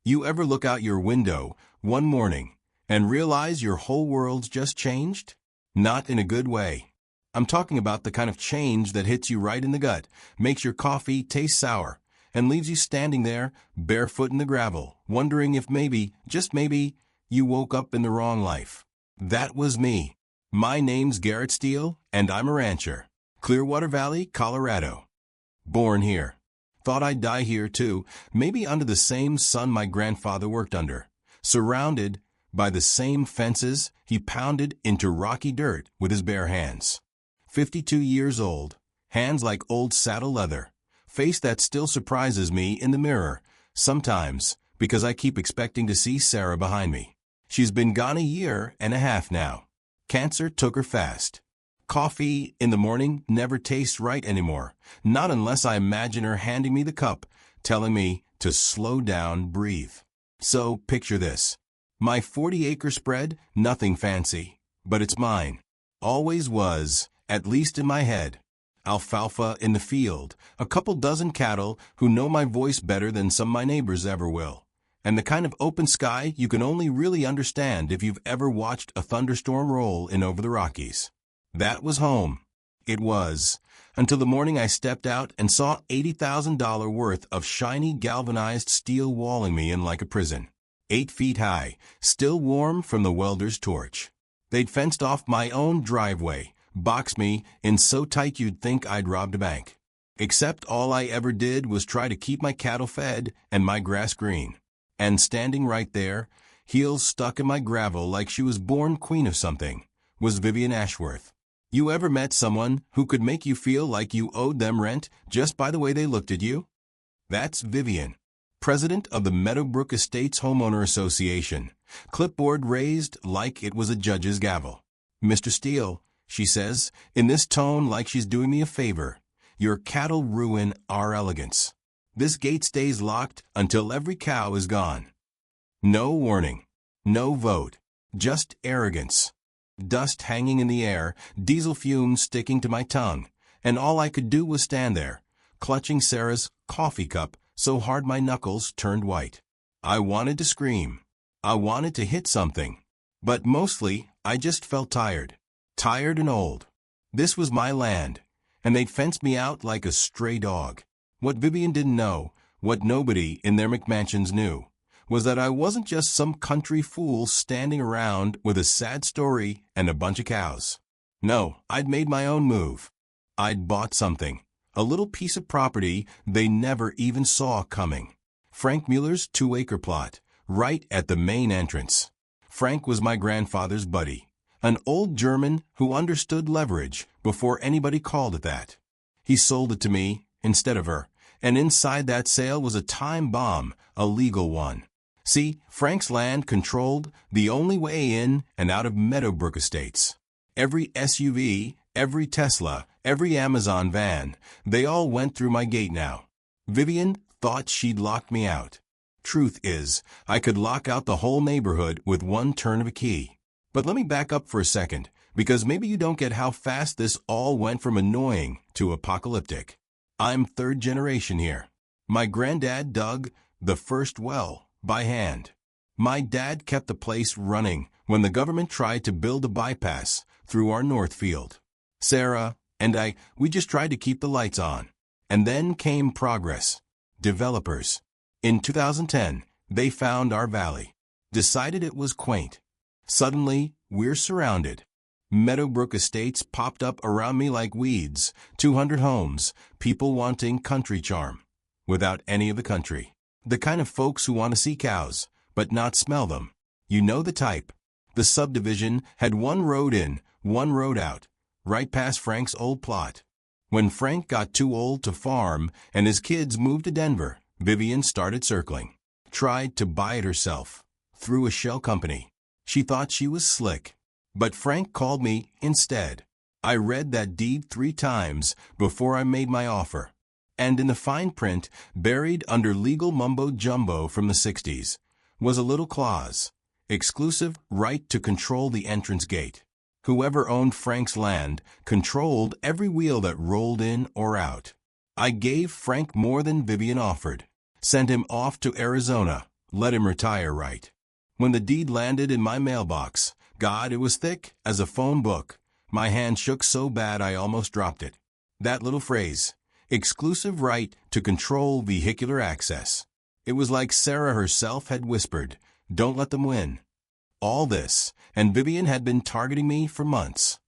You ever look out your window one morning and realize your whole world's just changed? Not in a good way. I'm talking about the kind of change that hits you right in the gut, makes your coffee taste sour, and leaves you standing there, barefoot in the gravel, wondering if maybe, just maybe, you woke up in the wrong life. That was me. My name's Garrett Steele, and I'm a rancher. Clearwater Valley, Colorado. Born here. Thought I'd die here too, maybe under the same sun my grandfather worked under. Surrounded by the same fences he pounded into rocky dirt with his bare hands. 52 years old, hands like old saddle leather, face that still surprises me in the mirror, sometimes because I keep expecting to see Sarah behind me. She's been gone a year and a half now. Cancer took her fast. Coffee in the morning never tastes right anymore, not unless I imagine her handing me the cup, telling me to slow down, breathe. So picture this. My 40-acre spread, nothing fancy, but it's mine. Always was, at least in my head. Alfalfa in the field, a couple dozen cattle who know my voice better than some of my neighbors ever will. And the kind of open sky you can only really understand if you've ever watched a thunderstorm roll in over the Rockies. That was home. It was, until the morning I stepped out and saw $80,000 worth of shiny galvanized steel walling me in like a prison. 8 feet high, still warm from the welder's torch. They'd fenced off my own driveway, boxed me in so tight you'd think I'd robbed a bank. Except all I ever did was try to keep my cattle fed and my grass green. And standing right there, heels stuck in my gravel like she was born queen of something, was Vivian Ashworth. You ever met someone who could make you feel like you owed them rent just by the way they looked at you? That's Vivian, president of the Meadowbrook Estates Homeowner Association, clipboard raised like it was a judge's gavel. Mr. Steele, she says, in this tone like she's doing me a favor, your cattle ruin our elegance. This gate stays locked until every cow is gone. No warning, no vote, just arrogance. Dust hanging in the air, diesel fumes sticking to my tongue, and all I could do was stand there, clutching Sarah's coffee cup so hard my knuckles turned white. I wanted to scream. I wanted to hit something. But mostly, I just felt tired. Tired and old. This was my land, and they'd fenced me out like a stray dog. What Vivian didn't know, what nobody in their McMansions knew, was that I wasn't just some country fool standing around with a sad story and a bunch of cows. No, I'd made my own move. I'd bought something, a little piece of property they never even saw coming. Frank Mueller's 2-acre plot, right at the main entrance. Frank was my grandfather's buddy, an old German who understood leverage before anybody called it that. He sold it to me instead of her, and inside that sale was a time bomb, a legal one. See, Frank's land controlled the only way in and out of Meadowbrook Estates. Every SUV, every Tesla, every Amazon van, they all went through my gate now. Vivian thought she'd locked me out. Truth is, I could lock out the whole neighborhood with one turn of a key. But let me back up for a second, because maybe you don't get how fast this all went from annoying to apocalyptic. I'm third generation here. My granddad dug the first well by hand. My dad kept the place running when the government tried to build a bypass through our north field. Sarah and we just tried to keep the lights on. And then came progress. Developers. In 2010, they found our valley. Decided it was quaint. Suddenly, we're surrounded. Meadowbrook Estates popped up around me like weeds. 200 homes, people wanting country charm, without any of the country. The kind of folks who want to see cows, but not smell them. You know the type. The subdivision had one road in, one road out, right past Frank's old plot. When Frank got too old to farm and his kids moved to Denver, Vivian started circling. Tried to buy it herself, through a shell company. She thought she was slick. But Frank called me instead. I read that deed 3 times before I made my offer. And in the fine print, buried under legal mumbo-jumbo from the 60s, was a little clause. Exclusive right to control the entrance gate. Whoever owned Frank's land controlled every wheel that rolled in or out. I gave Frank more than Vivian offered. Sent him off to Arizona, Let him retire right. When the deed landed in my mailbox, God, it was thick as a phone book. My hand shook so bad I almost dropped it. That little phrase, exclusive right to control vehicular access. It was like Sarah herself had whispered, "Don't let them win." All this, and Vivian had been targeting me for months.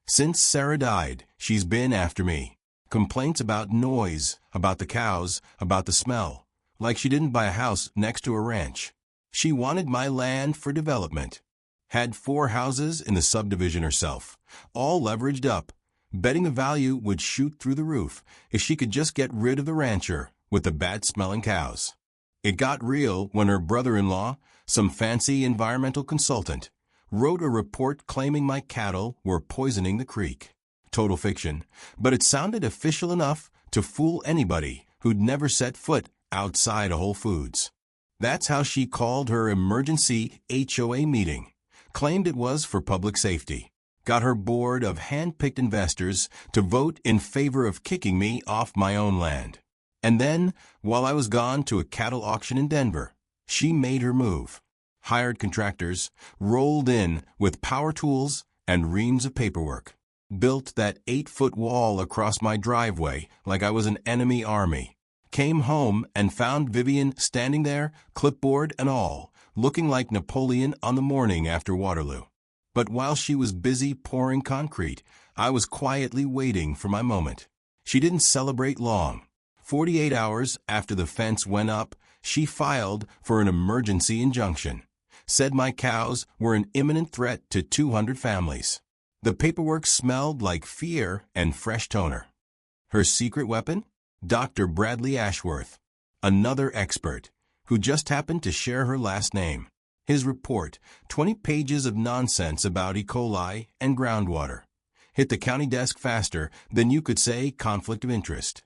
Since Sarah died, she's been after me. Complaints about noise, about the cows, about the smell. Like she didn't buy a house next to a ranch. She wanted my land for development. Had 4 houses in the subdivision herself, all leveraged up, betting the value would shoot through the roof if she could just get rid of the rancher with the bad-smelling cows. It got real when her brother-in-law, some fancy environmental consultant, wrote a report claiming my cattle were poisoning the creek. Total fiction, but it sounded official enough to fool anybody who'd never set foot outside a Whole Foods. That's how she called her emergency HOA meeting, claimed it was for public safety, got her board of hand-picked investors to vote in favor of kicking me off my own land. And then, while I was gone to a cattle auction in Denver, she made her move. Hired contractors, rolled in with power tools and reams of paperwork, built that 8-foot wall across my driveway like I was an enemy army, came home and found Vivian standing there, clipboard and all, looking like Napoleon on the morning after Waterloo. But while she was busy pouring concrete, I was quietly waiting for my moment. She didn't celebrate long. 48 hours after the fence went up, she filed for an emergency injunction. Said my cows were an imminent threat to 200 families. The paperwork smelled like fear and fresh toner. Her secret weapon? Dr. Bradley Ashworth, another expert, who just happened to share her last name. His report, 20 pages of nonsense about E. coli and groundwater, hit the county desk faster than you could say conflict of interest.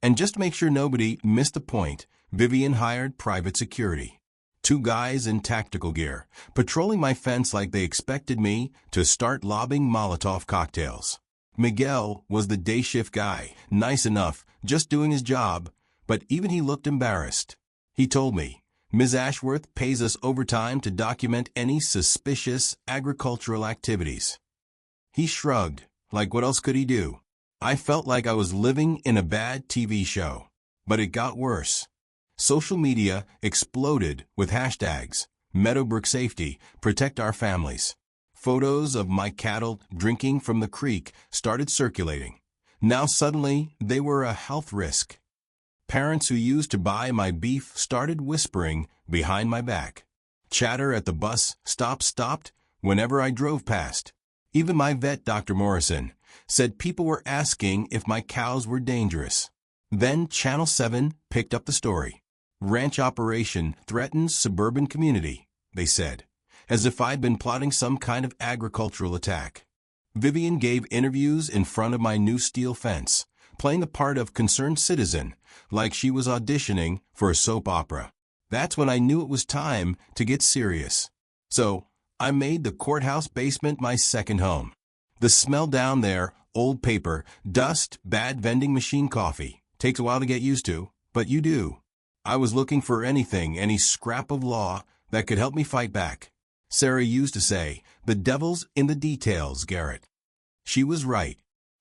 And just to make sure nobody missed the point, Vivian hired private security. 2 guys in tactical gear, patrolling my fence like they expected me to start lobbing Molotov cocktails. Miguel was the day shift guy, nice enough, just doing his job, but even he looked embarrassed. He told me, "Ms. Ashworth pays us overtime to document any suspicious agricultural activities." He shrugged, like what else could he do? I felt like I was living in a bad TV show. But it got worse. Social media exploded with hashtags, Meadowbrook Safety, Protect Our Families. Photos of my cattle drinking from the creek started circulating. Now suddenly, they were a health risk. Parents who used to buy my beef started whispering behind my back. Chatter at the bus stopped whenever I drove past. Even my vet, Dr. Morrison, said people were asking if my cows were dangerous. Then Channel 7 picked up the story. Ranch operation threatens suburban community, they said, as if I'd been plotting some kind of agricultural attack. Vivian gave interviews in front of my new steel fence, playing the part of concerned citizen, like she was auditioning for a soap opera. That's when I knew it was time to get serious. So, I made the courthouse basement my second home. The smell down there, old paper, dust, bad vending machine coffee, takes a while to get used to, but you do. I was looking for anything, any scrap of law that could help me fight back. Sarah used to say, "The devil's in the details, Garrett." She was right.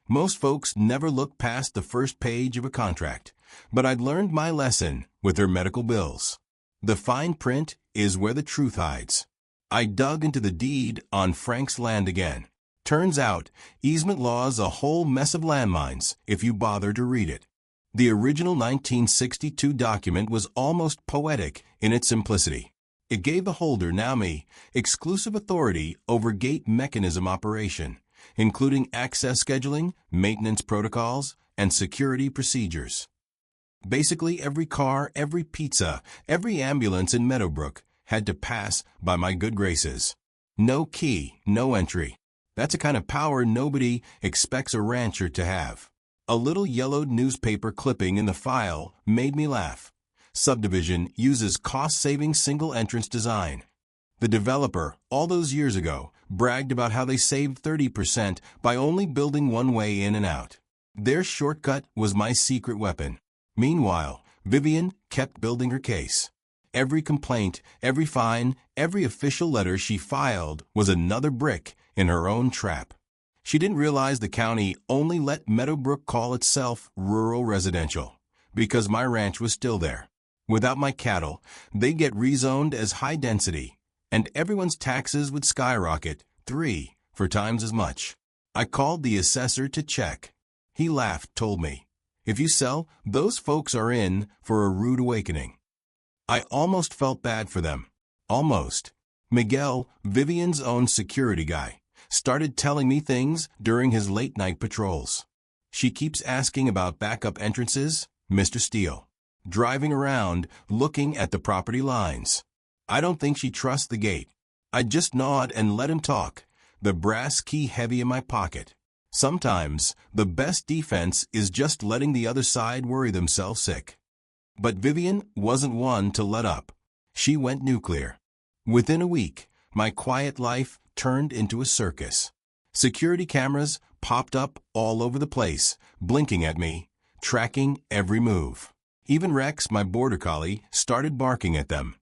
Most folks never look past the first page of a contract, but I'd learned my lesson with her medical bills. The fine print is where the truth hides. I dug into the deed on Frank's land again. Turns out, easement law's a whole mess of landmines if you bother to read it. The original 1962 document was almost poetic in its simplicity. It gave the holder, now me, exclusive authority over gate mechanism operation, including access scheduling, maintenance protocols, and security procedures. Basically, every car, every pizza, every ambulance in Meadowbrook had to pass by my good graces. No key, no entry. That's a kind of power nobody expects a rancher to have. A little yellowed newspaper clipping in the file made me laugh. Subdivision uses cost-saving single-entrance design. The developer, all those years ago, bragged about how they saved 30% by only building one way in and out. Their shortcut was my secret weapon. Meanwhile, Vivian kept building her case. Every complaint, every fine, every official letter she filed was another brick in her own trap. She didn't realize the county only let Meadowbrook call itself rural residential because my ranch was still there. Without my cattle, they'd get rezoned as high density, and everyone's taxes would skyrocket 4 times as much. I called the assessor to check. He laughed, told me, "If you sell, those folks are in for a rude awakening." I almost felt bad for them. Almost. Miguel, Vivian's own security guy, started telling me things during his late-night patrols. She keeps asking about backup entrances, Mr. Steele. Driving around, looking at the property lines. I don't think she trusts the gate. I just nod and let him talk, the brass key heavy in my pocket. Sometimes, the best defense is just letting the other side worry themselves sick. But Vivian wasn't one to let up. She went nuclear. Within a week, my quiet life turned into a circus. Security cameras popped up all over the place, blinking at me, tracking every move. Even Rex, my border collie, started barking at them.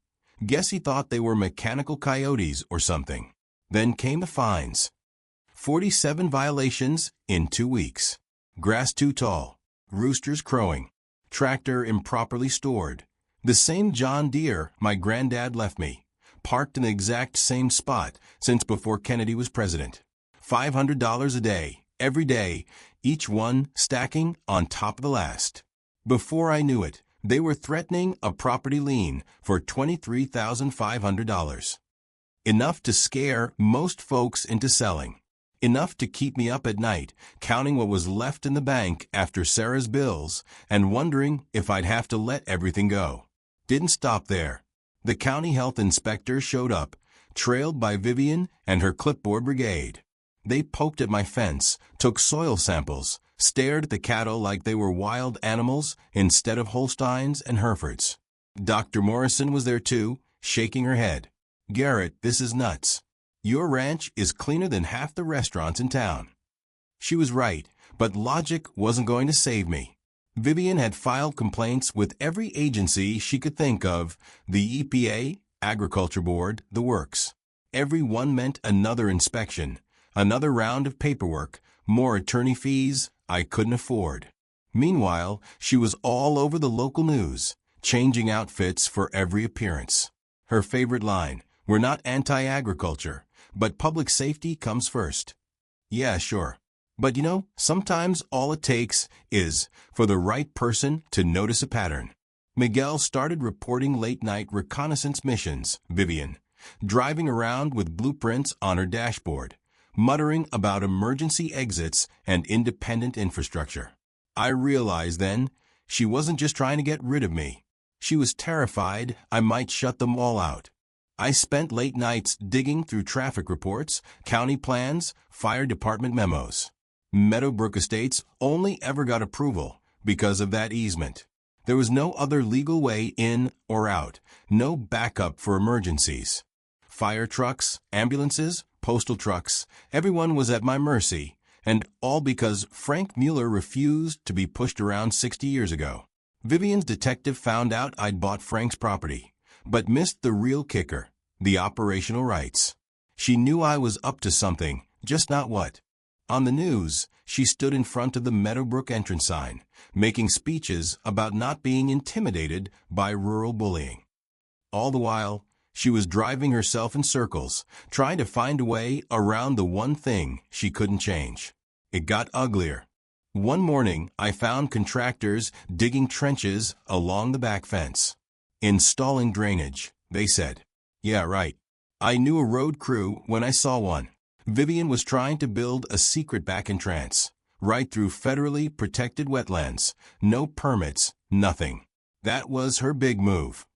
Guess he thought they were mechanical coyotes or something. Then came the fines. 47 violations in 2 weeks. Grass too tall. Roosters crowing. Tractor improperly stored. The same John Deere my granddad left me. Parked in the exact same spot since before Kennedy was president. $500 a day, every day, each one stacking on top of the last. Before I knew it, they were threatening a property lien for $23,500. Enough to scare most folks into selling. Enough to keep me up at night, counting what was left in the bank after Sarah's bills and wondering if I'd have to let everything go. Didn't stop there. The county health inspector showed up, trailed by Vivian and her clipboard brigade. They poked at my fence, took soil samples, stared at the cattle like they were wild animals instead of Holsteins and Herefords. Dr. Morrison was there too, shaking her head. "Garrett, this is nuts. Your ranch is cleaner than half the restaurants in town." She was right, but logic wasn't going to save me. Vivian had filed complaints with every agency she could think of, the EPA, Agriculture Board, the works. Every one meant another inspection, another round of paperwork, more attorney fees I couldn't afford. Meanwhile, she was all over the local news, changing outfits for every appearance. Her favorite line, "We're not anti-agriculture, but public safety comes first." Yeah, sure. But sometimes all it takes is for the right person to notice a pattern. Miguel started reporting late-night reconnaissance missions, Vivian, driving around with blueprints on her dashboard, muttering about emergency exits and independent infrastructure. I realized then she wasn't just trying to get rid of me. She was terrified I might shut them all out. I spent late nights digging through traffic reports, county plans, fire department memos. Meadowbrook Estates only ever got approval because of that easement. There was no other legal way in or out, no backup for emergencies. Fire trucks, ambulances, postal trucks, everyone was at my mercy, and all because Frank Mueller refused to be pushed around 60 years ago. Vivian's detective found out I'd bought Frank's property, but missed the real kicker, the operational rights. She knew I was up to something, just not what. On the news, she stood in front of the Meadowbrook entrance sign, making speeches about not being intimidated by rural bullying. All the while, she was driving herself in circles, trying to find a way around the one thing she couldn't change. It got uglier. One morning, I found contractors digging trenches along the back fence. "Installing drainage," they said. Yeah, right. I knew a road crew when I saw one. Vivian was trying to build a secret back entrance, right through federally protected wetlands. No permits, nothing. That was her big move.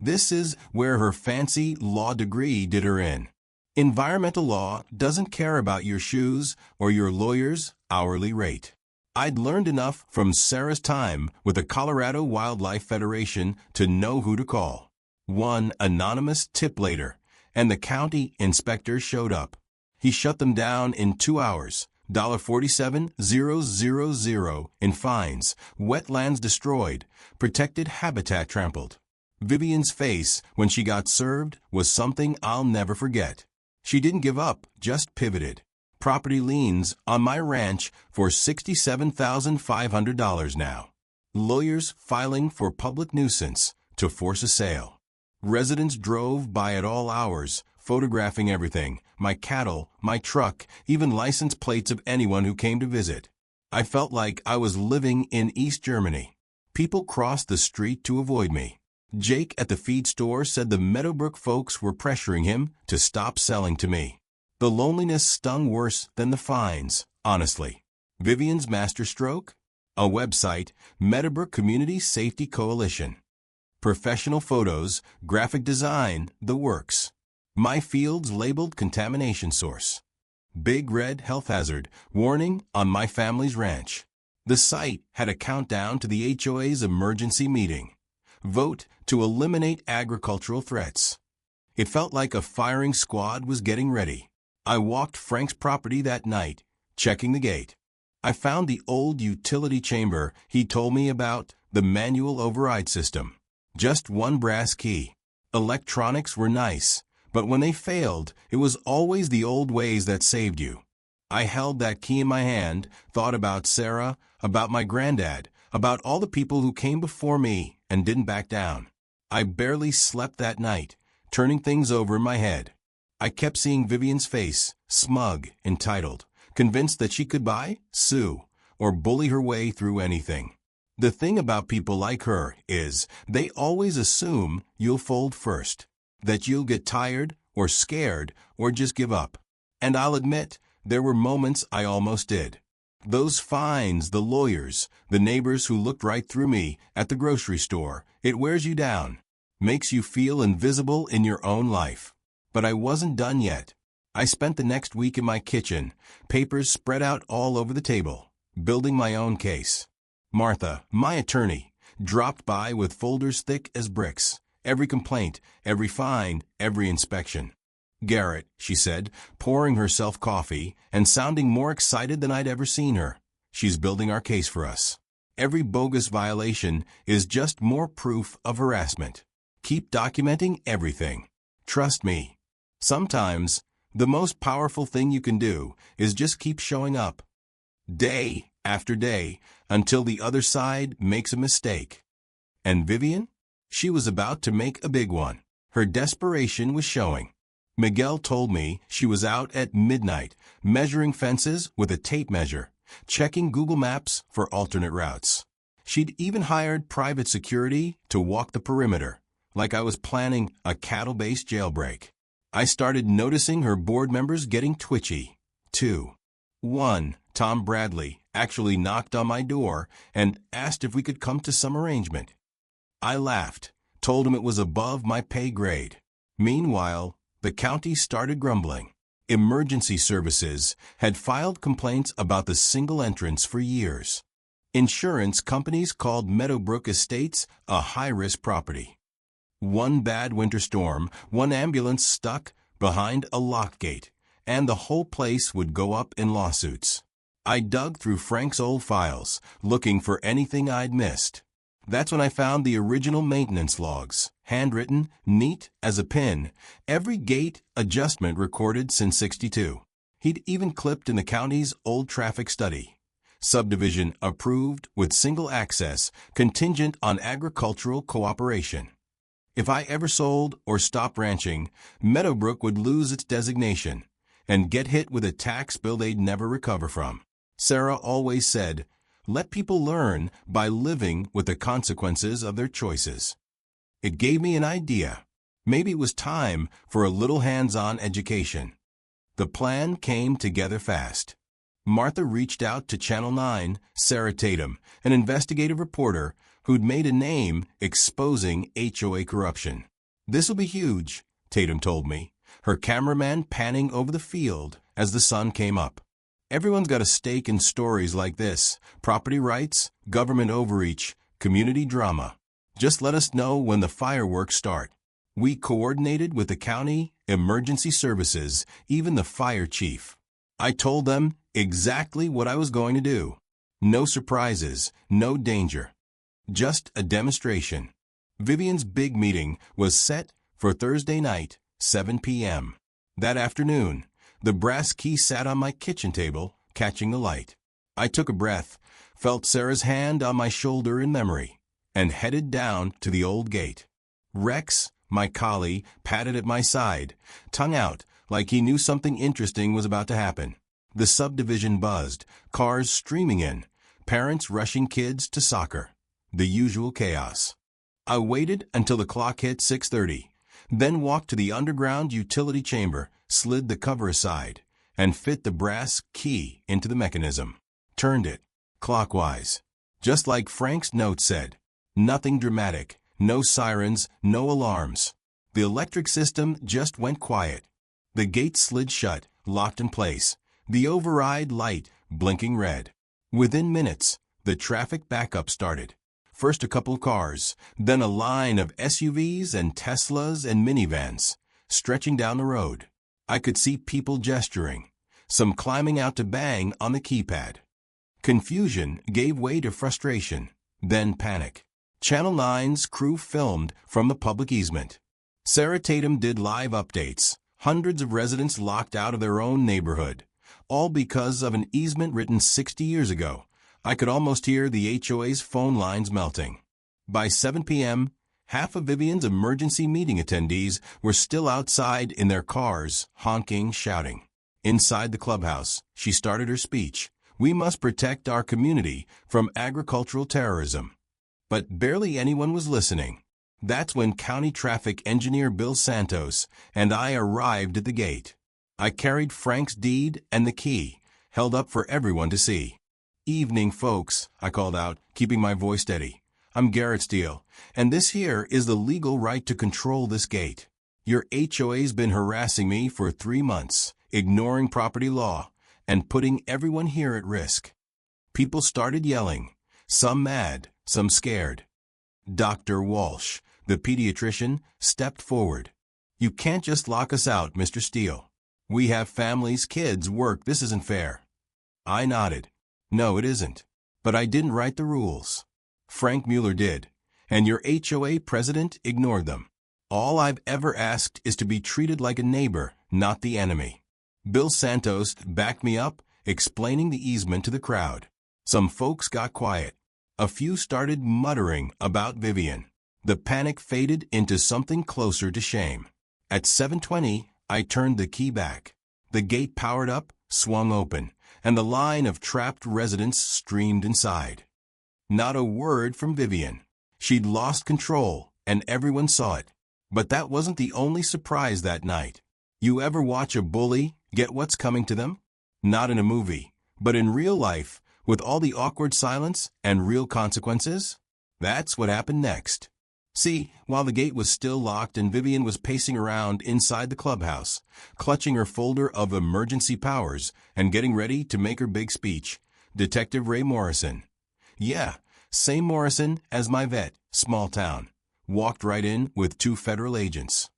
This is where her fancy law degree did her in. Environmental law doesn't care about your shoes or your lawyer's hourly rate. I'd learned enough from Sarah's time with the Colorado Wildlife Federation to know who to call. One anonymous tip later, and the county inspector showed up. He shut them down in 2 hours, $47,000 in fines, wetlands destroyed, protected habitat trampled. Vivian's face when she got served was something I'll never forget. She didn't give up, just pivoted. Property liens on my ranch for $67,500 now. Lawyers filing for public nuisance to force a sale. Residents drove by at all hours, photographing everything, my cattle, my truck, even license plates of anyone who came to visit. I felt like I was living in East Germany. People crossed the street to avoid me. Jake at the feed store said the Meadowbrook folks were pressuring him to stop selling to me. The loneliness stung worse than the fines, honestly. Vivian's masterstroke? A website, Meadowbrook Community Safety Coalition. Professional photos, graphic design, the works. My fields labeled contamination source. Big red health hazard, warning on my family's ranch. The site had a countdown to the HOA's emergency meeting. Vote to eliminate agricultural threats. It felt like a firing squad was getting ready. I walked Frank's property that night, checking the gate. I found the old utility chamber he told me about, the manual override system. Just one brass key. Electronics were nice, but when they failed, it was always the old ways that saved you. I held that key in my hand, thought about Sarah, about my granddad, about all the people who came before me and didn't back down. I barely slept that night, turning things over in my head. I kept seeing Vivian's face, smug, entitled, convinced that she could buy, sue, or bully her way through anything. The thing about people like her is they always assume you'll fold first, that you'll get tired or scared or just give up. And I'll admit, there were moments I almost did. Those fines, the lawyers, the neighbors who looked right through me at the grocery store, it wears you down, makes you feel invisible in your own life. But I wasn't done yet. I spent the next week in my kitchen, papers spread out all over the table, building my own case. Martha, my attorney, dropped by with folders thick as bricks, every complaint, every fine, every inspection. Garrett, she said, pouring herself coffee and sounding more excited than I'd ever seen her. She's building our case for us. Every bogus violation is just more proof of harassment. Keep documenting everything. Trust me. Sometimes, the most powerful thing you can do is just keep showing up. Day after day, until the other side makes a mistake. And Vivian? She was about to make a big one. Her desperation was showing. Miguel told me she was out at midnight, measuring fences with a tape measure, checking Google Maps for alternate routes. She'd even hired private security to walk the perimeter, like I was planning a cattle-based jailbreak. I started noticing her board members getting twitchy, too. One, Tom Bradley, actually knocked on my door and asked if we could come to some arrangement. I laughed, told him it was above my pay grade. Meanwhile, the county started grumbling. Emergency services had filed complaints about the single entrance for years. Insurance companies called Meadowbrook Estates a high-risk property. One bad winter storm, one ambulance stuck behind a locked gate, and the whole place would go up in lawsuits. I dug through Frank's old files, looking for anything I'd missed. That's when I found the original maintenance logs, handwritten, neat as a pin, every gate adjustment recorded since '62. He'd even clipped in the county's old traffic study. Subdivision approved with single access, contingent on agricultural cooperation. If I ever sold or stopped ranching, Meadowbrook would lose its designation and get hit with a tax bill they'd never recover from. Sarah always said, "Let people learn by living with the consequences of their choices." It gave me an idea. Maybe it was time for a little hands-on education. The plan came together fast. Martha reached out to Channel 9, Sarah Tatum, an investigative reporter who'd made a name exposing HOA corruption. "This'll be huge," Tatum told me, her cameraman panning over the field as the sun came up. "Everyone's got a stake in stories like this: property rights, government overreach, community drama. Just let us know when the fireworks start." We coordinated with the county, emergency services, even the fire chief. I told them exactly what I was going to do. No surprises, no danger. Just a demonstration. Vivian's big meeting was set for Thursday night, 7 p.m. That afternoon, the brass key sat on my kitchen table, catching the light. I took a breath, felt Sarah's hand on my shoulder in memory, and headed down to the old gate. Rex, my collie, patted at my side, tongue out, like he knew something interesting was about to happen. The subdivision buzzed, cars streaming in, parents rushing kids to soccer. The usual chaos. I waited until the clock hit 6:30, then walked to the underground utility chamber, slid the cover aside, and fit the brass key into the mechanism. Turned it, clockwise. Just like Frank's note said. Nothing dramatic, no sirens, no alarms. The electric system just went quiet. The gate slid shut, locked in place. The override light blinking red. Within minutes, the traffic backup started. First a couple cars, then a line of SUVs and Teslas and minivans, stretching down the road. I could see people gesturing, some climbing out to bang on the keypad. Confusion gave way to frustration, then panic. Channel 9's crew filmed from the public easement. Sarah Tatum did live updates. Hundreds of residents locked out of their own neighborhood, all because of an easement written 60 years ago. I could almost hear the HOA's phone lines melting. By 7 p.m., half of Vivian's emergency meeting attendees were still outside in their cars, honking, shouting. Inside the clubhouse, she started her speech. We must protect our community from agricultural terrorism. But barely anyone was listening. That's when County Traffic Engineer Bill Santos and I arrived at the gate. I carried Frank's deed and the key, held up for everyone to see. "Evening, folks," I called out, keeping my voice steady. "I'm Garrett Steele, and this here is the legal right to control this gate. Your HOA's been harassing me for 3 months, ignoring property law, and putting everyone here at risk." People started yelling, some mad, some scared. Dr. Walsh, the pediatrician, stepped forward. "You can't just lock us out, Mr. Steele. We have families, kids, work. This isn't fair." I nodded. "No, it isn't. But I didn't write the rules. Frank Mueller did, and your HOA president ignored them. All I've ever asked is to be treated like a neighbor, not the enemy." Bill Santos backed me up, explaining the easement to the crowd. Some folks got quiet. A few started muttering about Vivian. The panic faded into something closer to shame. At 7:20, I turned the key back. The gate powered up, swung open, and the line of trapped residents streamed inside. Not a word from Vivian. She'd lost control, and everyone saw it. But that wasn't the only surprise that night. You ever watch a bully get what's coming to them? Not in a movie, but in real life, with all the awkward silence and real consequences? That's what happened next. See, while the gate was still locked and Vivian was pacing around inside the clubhouse, clutching her folder of emergency powers and getting ready to make her big speech, Detective Ray Morrison, yeah, same Morrison as my vet, small town, walked right in with 2 federal agents.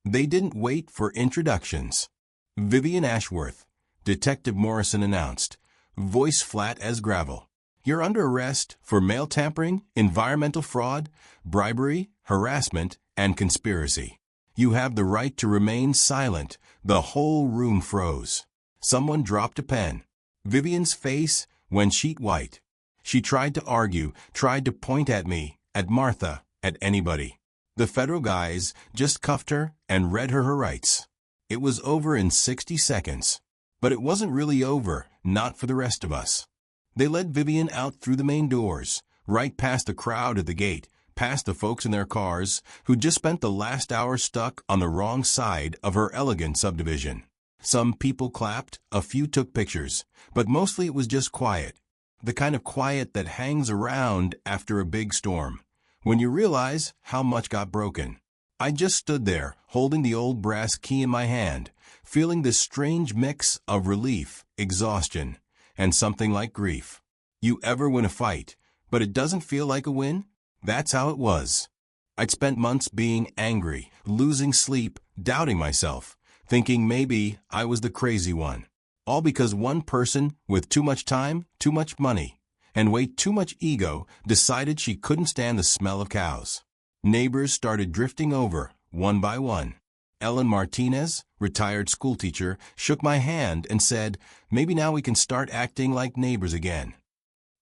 They didn't wait for introductions. "Vivian Ashworth," Detective Morrison announced, voice flat as gravel. "You're under arrest for mail tampering, environmental fraud, bribery, harassment, and conspiracy. You have the right to remain silent." The whole room froze. Someone dropped a pen. Vivian's face went sheet white. She tried to argue, tried to point at me, at Martha, at anybody. The federal guys just cuffed her and read her rights. It was over in 60 seconds. But it wasn't really over, not for the rest of us. They led Vivian out through the main doors, right past the crowd at the gate, past the folks in their cars who just spent the last hour stuck on the wrong side of her elegant subdivision. Some people clapped, a few took pictures, but mostly it was just quiet. The kind of quiet that hangs around after a big storm, when you realize how much got broken. I just stood there, holding the old brass key in my hand, feeling this strange mix of relief, exhaustion, and something like grief. You ever win a fight, but it doesn't feel like a win? That's how it was. I'd spent months being angry, losing sleep, doubting myself, thinking maybe I was the crazy one. All because one person with too much time, too much money, and way too much ego decided she couldn't stand the smell of cows. Neighbors started drifting over, one by one. Ellen Martinez, retired schoolteacher, shook my hand and said, "Maybe now we can start acting like neighbors again."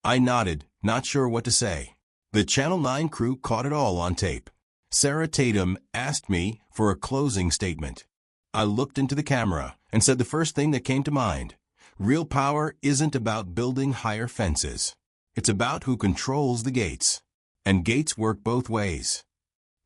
I nodded, not sure what to say. The Channel 9 crew caught it all on tape. Sarah Tatum asked me for a closing statement. I looked into the camera and said the first thing that came to mind. Real power isn't about building higher fences. It's about who controls the gates. And gates work both ways.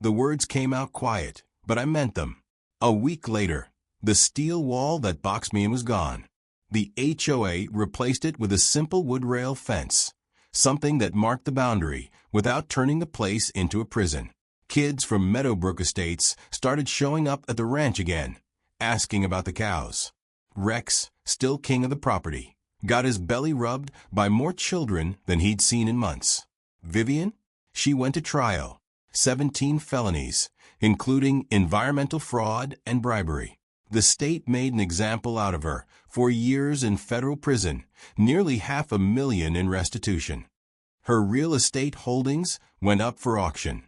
The words came out quiet, but I meant them. A week later, the steel wall that boxed me in was gone. The HOA replaced it with a simple wood rail fence, something that marked the boundary without turning the place into a prison. Kids from Meadowbrook Estates started showing up at the ranch again, asking about the cows. Rex, still king of the property, got his belly rubbed by more children than he'd seen in months. Vivian? She went to trial. 17 felonies, including environmental fraud and bribery. The state made an example out of her, 4 years in federal prison, nearly $500,000 in restitution. Her real estate holdings went up for auction.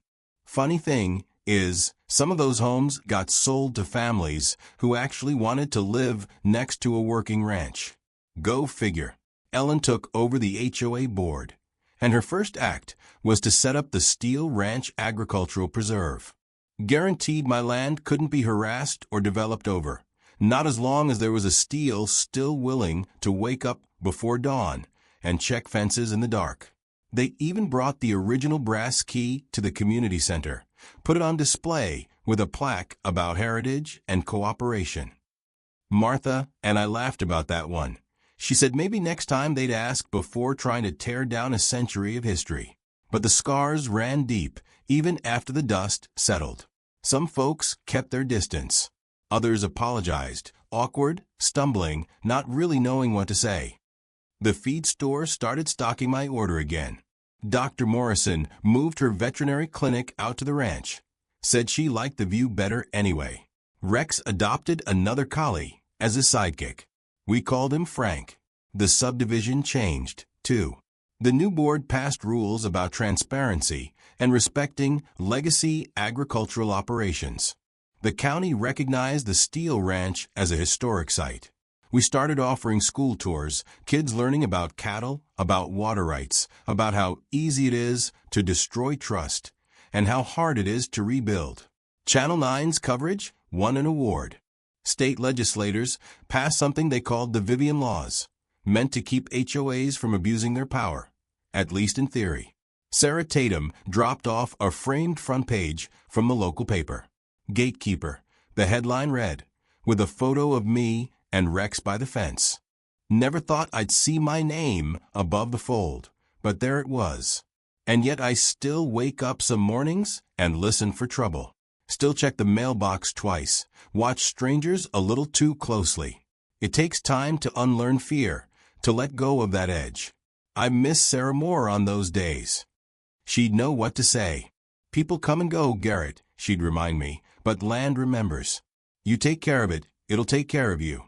Funny thing is, some of those homes got sold to families who actually wanted to live next to a working ranch. Go figure. Ellen took over the HOA board, and her first act was to set up the Steel Ranch Agricultural Preserve. Guaranteed my land couldn't be harassed or developed over, not as long as there was a Steel still willing to wake up before dawn and check fences in the dark. They even brought the original brass key to the community center, put it on display with a plaque about heritage and cooperation. Martha and I laughed about that one. She said maybe next time they'd ask before trying to tear down a century of history. But the scars ran deep, even after the dust settled. Some folks kept their distance. Others apologized, awkward, stumbling, not really knowing what to say. The feed store started stocking my order again. Dr. Morrison moved her veterinary clinic out to the ranch. Said she liked the view better anyway. Rex adopted another collie as a sidekick. We called him Frank. The subdivision changed, too. The new board passed rules about transparency and respecting legacy agricultural operations. The county recognized the Steel Ranch as a historic site. We started offering school tours, kids learning about cattle, about water rights, about how easy it is to destroy trust, and how hard it is to rebuild. Channel 9's coverage won an award. State legislators passed something they called the Vivian Laws, meant to keep HOAs from abusing their power, at least in theory. Sarah Tatum dropped off a framed front page from the local paper. Gatekeeper, the headline read, with a photo of me and Rex by the fence. Never thought I'd see my name above the fold, but there it was. And yet I still wake up some mornings and listen for trouble. Still check the mailbox twice, watch strangers a little too closely. It takes time to unlearn fear, to let go of that edge. I miss Sarah Moore on those days. She'd know what to say. People come and go, Garrett, she'd remind me, but land remembers. You take care of it, it'll take care of you.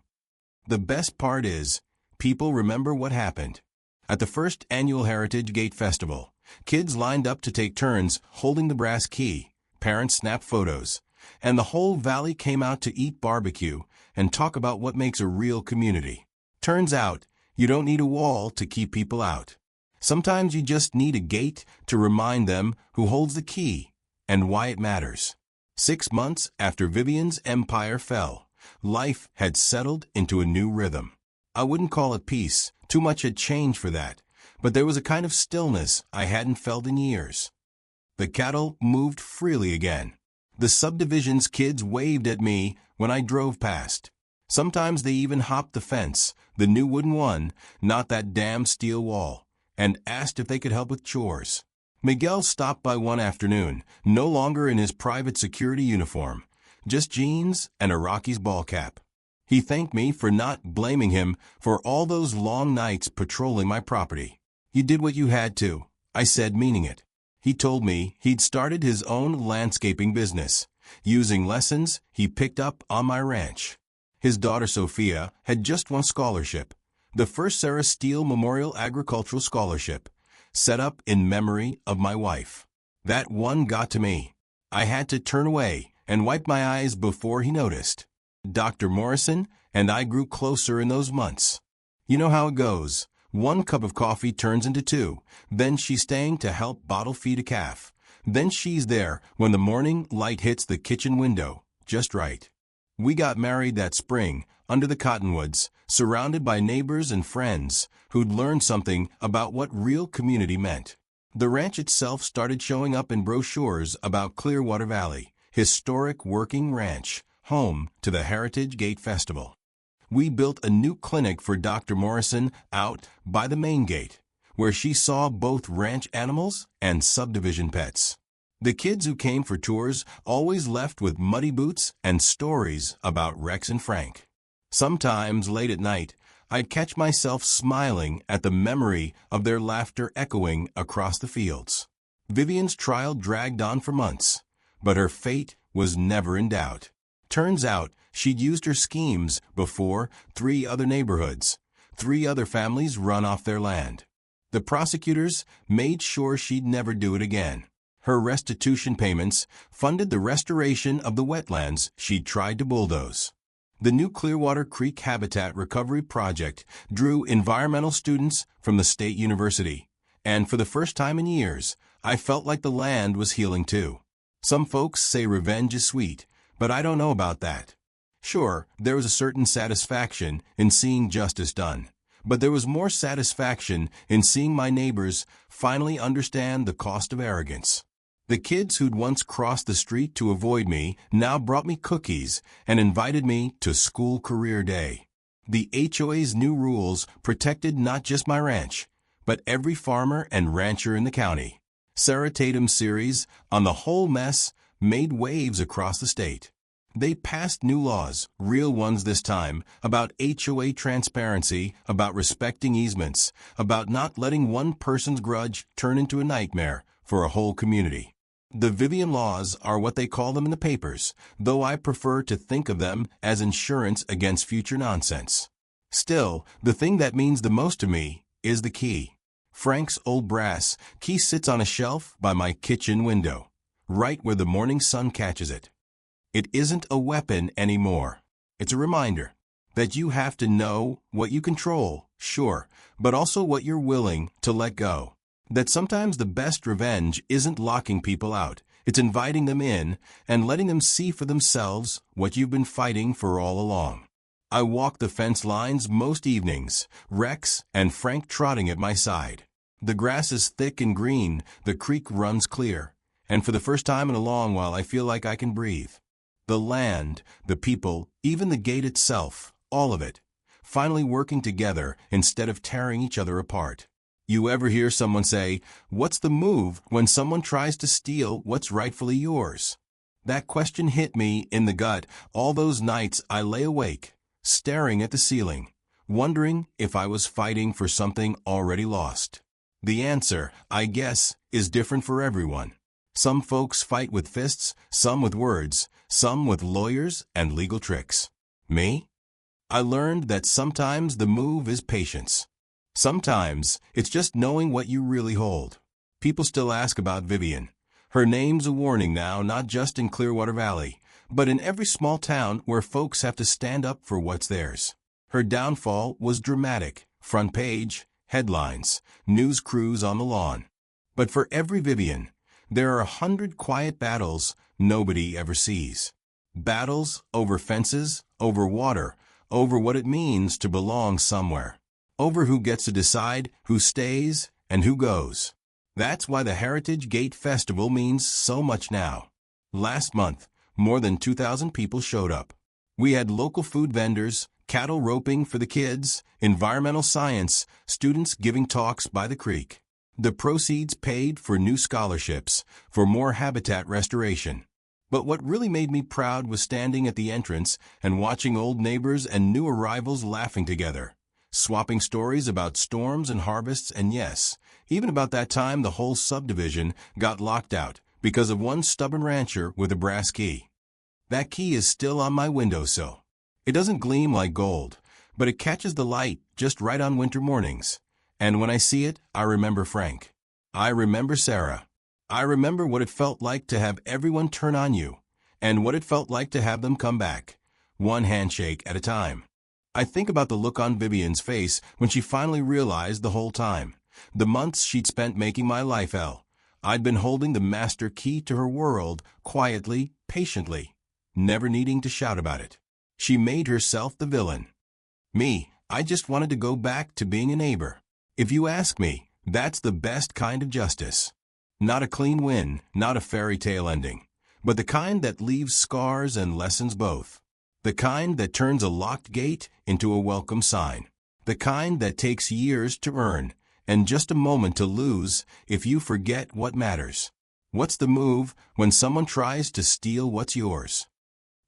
The best part is, people remember what happened. At the first annual Heritage Gate Festival, kids lined up to take turns holding the brass key, parents snapped photos, and the whole valley came out to eat barbecue and talk about what makes a real community. Turns out, you don't need a wall to keep people out. Sometimes you just need a gate to remind them who holds the key and why it matters. 6 months after Vivian's empire fell, life had settled into a new rhythm. I wouldn't call it peace, too much had changed for that, but there was a kind of stillness I hadn't felt in years. The cattle moved freely again. The subdivision's kids waved at me when I drove past. Sometimes they even hopped the fence, the new wooden one, not that damn steel wall, and asked if they could help with chores. Miguel stopped by one afternoon, no longer in his private security uniform, just jeans and a Rockies ball cap. He thanked me for not blaming him for all those long nights patrolling my property. You did what you had to, I said, meaning it. He told me he'd started his own landscaping business, using lessons he picked up on my ranch. His daughter Sophia had just won scholarship, the first Sarah Steele Memorial Agricultural Scholarship, set up in memory of my wife. That one got to me. I had to turn away and wipe my eyes before he noticed. Dr. Morrison and I grew closer in those months. You know how it goes. One cup of coffee turns into two. Then she's staying to help bottle feed a calf. Then she's there when the morning light hits the kitchen window, just right. We got married that spring, under the cottonwoods, surrounded by neighbors and friends who'd learned something about what real community meant. The ranch itself started showing up in brochures about Clearwater Valley, historic working ranch, home to the Heritage Gate Festival. We built a new clinic for Dr. Morrison out by the main gate, where she saw both ranch animals and subdivision pets. The kids who came for tours always left with muddy boots and stories about Rex and Frank. Sometimes late at night, I'd catch myself smiling at the memory of their laughter echoing across the fields. Vivian's trial dragged on for months, but her fate was never in doubt. Turns out she'd used her schemes before 3 other neighborhoods, 3 other families run off their land. The prosecutors made sure she'd never do it again. Her restitution payments funded the restoration of the wetlands she'd tried to bulldoze. The new Clearwater Creek Habitat Recovery Project drew environmental students from the state university, and for the first time in years, I felt like the land was healing too. Some folks say revenge is sweet, but I don't know about that. Sure, there was a certain satisfaction in seeing justice done, but there was more satisfaction in seeing my neighbors finally understand the cost of arrogance. The kids who'd once crossed the street to avoid me now brought me cookies and invited me to school career day. The HOA's new rules protected not just my ranch, but every farmer and rancher in the county. Sarah Tatum's series on the whole mess made waves across the state. They passed new laws, real ones this time, about HOA transparency, about respecting easements, about not letting one person's grudge turn into a nightmare for a whole community. The Vivian laws are what they call them in the papers, though I prefer to think of them as insurance against future nonsense. Still, the thing that means the most to me is the key. Frank's old brass key sits on a shelf by my kitchen window, right where the morning sun catches it. It isn't a weapon anymore. It's a reminder that you have to know what you control, sure, but also what you're willing to let go. That sometimes the best revenge isn't locking people out. It's inviting them in and letting them see for themselves what you've been fighting for all along. I walk the fence lines most evenings, Rex and Frank trotting at my side. The grass is thick and green, the creek runs clear, and for the first time in a long while I feel like I can breathe. The land, the people, even the gate itself, all of it, finally working together instead of tearing each other apart. You ever hear someone say, "What's the move when someone tries to steal what's rightfully yours?" That question hit me in the gut all those nights I lay awake, staring at the ceiling, wondering if I was fighting for something already lost. The answer, I guess, is different for everyone. Some folks fight with fists, some with words, some with lawyers and legal tricks. Me? I learned that sometimes the move is patience. Sometimes it's just knowing what you really hold. People still ask about Vivian. Her name's a warning now, not just in Clearwater Valley, but in every small town where folks have to stand up for what's theirs. Her downfall was dramatic. Front page, headlines, news crews on the lawn. But for every Vivian, there are 100 quiet battles nobody ever sees. Battles over fences, over water, over what it means to belong somewhere, over who gets to decide who stays and who goes. That's why the Heritage Gate Festival means so much now. Last month, more than 2,000 people showed up. We had local food vendors, cattle roping for the kids, environmental science, students giving talks by the creek. The proceeds paid for new scholarships, for more habitat restoration. But what really made me proud was standing at the entrance and watching old neighbors and new arrivals laughing together, swapping stories about storms and harvests, and yes, even about that time the whole subdivision got locked out because of one stubborn rancher with a brass key. That key is still on my windowsill. It doesn't gleam like gold, but it catches the light just right on winter mornings. And when I see it, I remember Frank. I remember Sarah. I remember what it felt like to have everyone turn on you, and what it felt like to have them come back, one handshake at a time. I think about the look on Vivian's face when she finally realized the whole time, the months she'd spent making my life hell. I'd been holding the master key to her world, quietly, patiently, never needing to shout about it. She made herself the villain. Me, I just wanted to go back to being a neighbor. If you ask me, that's the best kind of justice. Not a clean win, not a fairy tale ending, but the kind that leaves scars and lessons both. The kind that turns a locked gate into a welcome sign. The kind that takes years to earn, and just a moment to lose if you forget what matters. What's the move when someone tries to steal what's yours?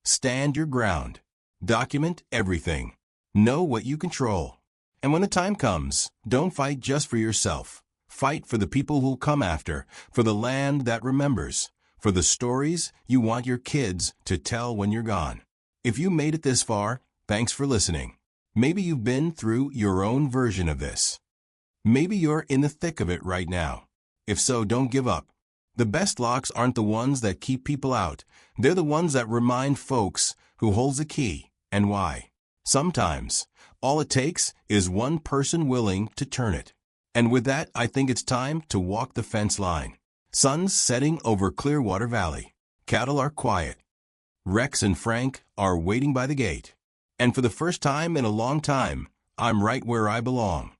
Stand your ground. Document everything. Know what you control. And when the time comes, don't fight just for yourself. Fight for the people who'll come after, for the land that remembers, for the stories you want your kids to tell when you're gone. If you made it this far, thanks for listening. Maybe you've been through your own version of this. Maybe you're in the thick of it right now. If so, don't give up. The best locks aren't the ones that keep people out. They're the ones that remind folks who holds the key and why. Sometimes, all it takes is one person willing to turn it. And with that, I think it's time to walk the fence line. Sun's setting over Clearwater Valley. Cattle are quiet. Rex and Frank are waiting by the gate. And for the first time in a long time, I'm right where I belong.